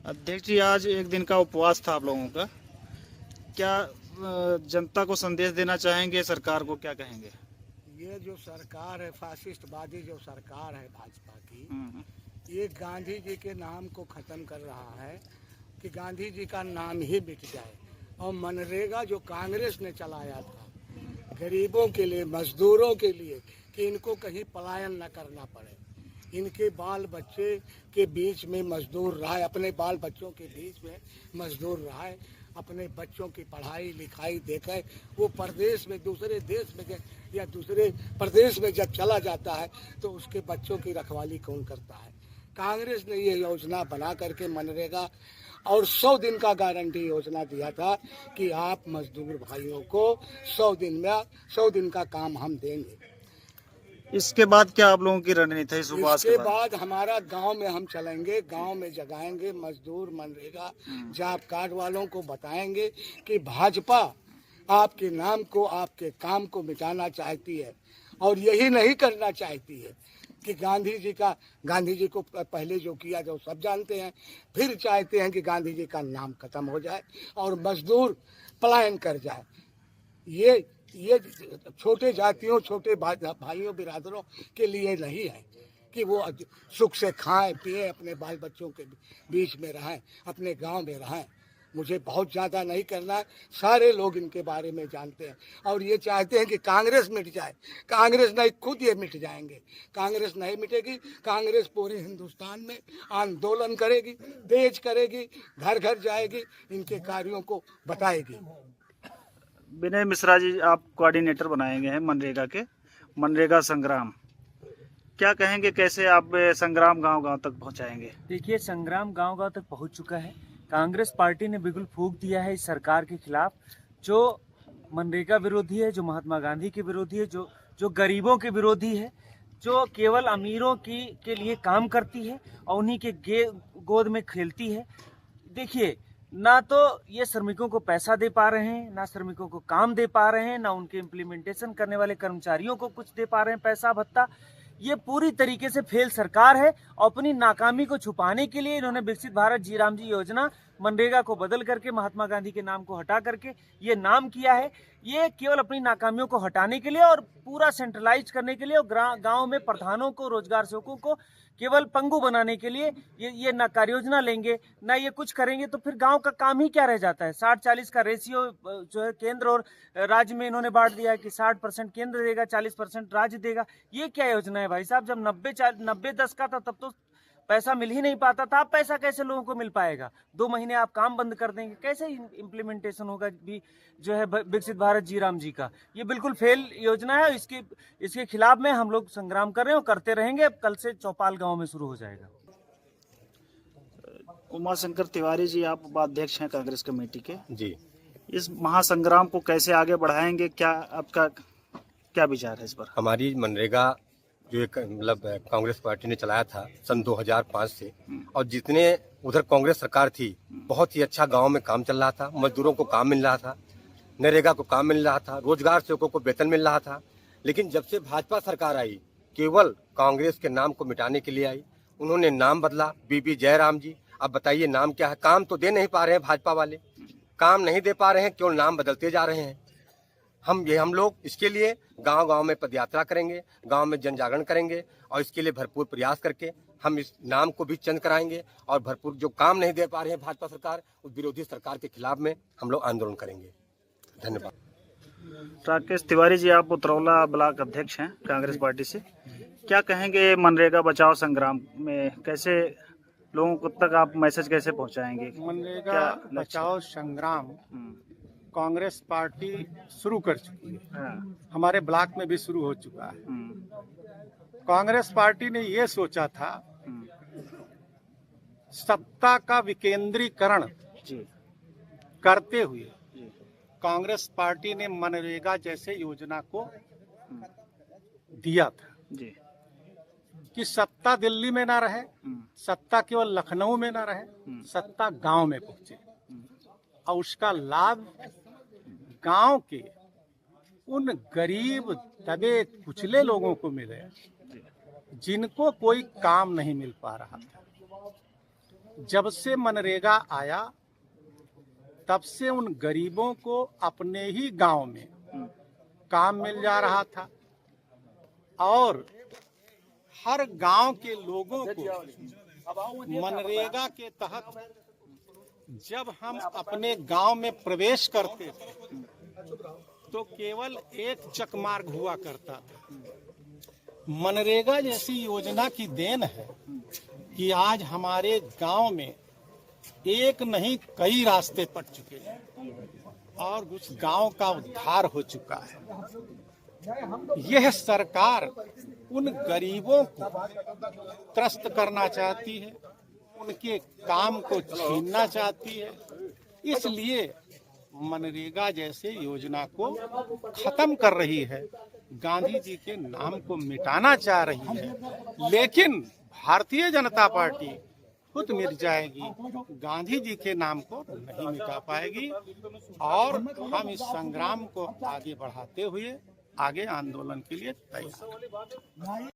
अध्यक्ष जी, आज एक दिन का उपवास था आप लोगों का। क्या जनता को संदेश देना चाहेंगे? सरकार को क्या कहेंगे? ये जो सरकार है, फासिस्टवादी जो सरकार है भाजपा की, हम्म, ये गांधी जी के नाम को ख़त्म कर रहा है कि गांधी जी का नाम ही मिट जाए। और मनरेगा जो कांग्रेस ने चलाया था गरीबों के लिए, मजदूरों के लिए, कि इनको कहीं पलायन न करना पड़े, इनके बाल बच्चे के बीच में मजदूर रहा है, अपने बाल बच्चों के बीच में मजदूर रहा है, अपने बच्चों की पढ़ाई लिखाई देखे। वो परदेश में, दूसरे देश में या दूसरे प्रदेश में जब चला जाता है तो उसके बच्चों की रखवाली कौन करता है? कांग्रेस ने ये योजना बना करके मनरेगा और 100 दिन का गारंटी योजना दिया था कि आप मजदूर भाइयों को 100 दिन का काम हम देंगे। इसके बाद क्या आप लोगों की रणनीति है इस उपवास इसके के बाद? बाद हमारा गांव में हम चलेंगे, गांव में जगाएंगे, मजदूर मनरेगा जॉब कार्ड वालों को बताएंगे कि भाजपा आपके नाम को, आपके काम को मिटाना चाहती है और यही नहीं करना चाहती है कि गांधी जी को पहले जो किया जो सब जानते हैं, फिर चाहते हैं कि गांधी जी का नाम खत्म हो जाए और मजदूर पलायन कर जाए। ये छोटे जातियों, छोटे भाइयों बिरादरों के लिए नहीं है कि वो सुख से खाएं पिए, अपने बाल बच्चों के बीच में रहें, अपने गांव में रहें। मुझे बहुत ज़्यादा नहीं करना है, सारे लोग इनके बारे में जानते हैं और ये चाहते हैं कि कांग्रेस मिट जाए। कांग्रेस नहीं, खुद ये मिट जाएंगे। कांग्रेस नहीं मिटेगी। कांग्रेस पूरे हिंदुस्तान में आंदोलन करेगी, तेज करेगी, घर घर जाएगी, इनके कार्यों को बताएगी। विनय मिश्रा जी, आप कोऑर्डिनेटर बनाए गए हैं मनरेगा के, मनरेगा संग्राम। क्या कहेंगे, कैसे आप संग्राम गांव गांव तक पहुंचाएंगे? देखिए, संग्राम गांव गांव तक पहुंच चुका है। कांग्रेस पार्टी ने बिल्कुल फूंक दिया है इस सरकार के खिलाफ, जो मनरेगा विरोधी है, जो महात्मा गांधी के विरोधी है, जो गरीबों के विरोधी है, जो केवल अमीरों के लिए काम करती है और उन्हीं के गोद में खेलती है। देखिए, ना तो ये श्रमिकों को पैसा दे पा रहे हैं, ना श्रमिकों को काम दे पा रहे हैं, ना उनके इम्प्लीमेंटेशन करने वाले कर्मचारियों को कुछ दे पा रहे हैं, पैसा भत्ता। ये पूरी तरीके से फेल सरकार है और अपनी नाकामी को छुपाने के लिए इन्होंने विकसित भारत जी राम जी योजना मनरेगा को बदल करके महात्मा गांधी के नाम को हटा करके ये नाम किया है। ये केवल अपनी नाकामियों को हटाने के लिए और पूरा सेंट्रलाइज करने के लिए और गांव में प्रधानों को, रोजगार सेवकों को केवल पंगु बनाने के लिए ये ना कार्य योजना लेंगे, ना ये कुछ करेंगे। तो फिर गांव का काम ही क्या रह जाता है? 60-40 का रेशियो जो है केंद्र और राज्य में इन्होंने बांट दिया है कि 60% केंद्र देगा, 40% राज्य देगा। ये क्या योजना है भाई साहब? जब 90-10 का था तब तो पैसा मिल ही नहीं पाता था। अब पैसा कैसे लोगों को मिल पाएगा? 2 महीने आप काम बंद कर देंगे, कैसे इम्प्लीमेंटेशन होगा भी जो है विकसित भारत जी राम जी का? ये बिल्कुल फेल योजना है। इसके खिलाफ में हम लोग संग्राम कर रहे हैं और करते रहेंगे। कल से चौपाल गांव में शुरू हो जाएगा। उमाशंकर तिवारी जी, आप उपाध्यक्ष हैं कांग्रेस कमेटी के जी। इस महासंग्राम को कैसे आगे बढ़ाएंगे? क्या आपका क्या विचार है इस पर? हमारी मनरेगा जो एक मतलब कांग्रेस पार्टी ने चलाया था सन 2005 से, और जितने उधर कांग्रेस सरकार थी बहुत ही अच्छा गांव में काम चल रहा था, मजदूरों को काम मिल रहा था, नरेगा को काम मिल रहा था, रोजगार सेवकों को वेतन मिल रहा था। लेकिन जब से भाजपा सरकार आई, केवल कांग्रेस के नाम को मिटाने के लिए आई। उन्होंने नाम बदला, बीबी जयराम जी। अब बताइए नाम क्या है? काम तो दे नहीं पा रहे हैं भाजपा वाले, काम नहीं दे पा रहे हैं, केवल नाम बदलते जा रहे हैं। हम लोग इसके लिए गांव गांव में पदयात्रा करेंगे, गांव में जन जागरण करेंगे और इसके लिए भरपूर प्रयास करके हम इस नाम को भी चेंज कराएंगे और भरपूर जो काम नहीं दे पा रहे हैं भाजपा सरकार, उस विरोधी सरकार के खिलाफ में हम लोग आंदोलन करेंगे। धन्यवाद। राकेश तिवारी जी, आप उतरौला ब्लॉक अध्यक्ष हैं कांग्रेस पार्टी से। क्या कहेंगे मनरेगा बचाओ संग्राम में? कैसे लोगों को तक आप मैसेज कैसे पहुंचाएंगे? मनरेगा बचाओ संग्राम कांग्रेस पार्टी शुरू कर चुकी है। हाँ। हमारे ब्लॉक में भी शुरू हो चुका है। कांग्रेस पार्टी ने ये सोचा था सत्ता का विकेंद्रीकरण करते हुए कांग्रेस पार्टी ने मनरेगा जैसे योजना को दिया था जी, कि सत्ता दिल्ली में ना रहे, सत्ता केवल लखनऊ में ना रहे, सत्ता गांव में पहुंचे और उसका लाभ गांव के उन गरीब दबे कुचले लोगों को मिले जिनको कोई काम नहीं मिल पा रहा था। जब से मनरेगा आया तब से उन गरीबों को अपने ही गांव में काम मिल जा रहा था और हर गांव के लोगों को मनरेगा के तहत जब हम अपने गांव में प्रवेश करते थे तो केवल एक चकमार्ग हुआ करता था। मनरेगा जैसी योजना की देन है कि आज हमारे गांव में एक नहीं कई रास्ते पट चुके हैं और उस गांव का उद्धार हो चुका है। यह सरकार उन गरीबों को त्रस्त करना चाहती है, उनके काम को छीनना चाहती है, इसलिए मनरेगा जैसे योजना को खत्म कर रही है, गांधी जी के नाम को मिटाना चाह रही है। लेकिन भारतीय जनता पार्टी खुद मिट जाएगी, गांधी जी के नाम को नहीं मिटा पाएगी और हम इस संग्राम को आगे बढ़ाते हुए आगे आंदोलन के लिए तैयार हैं।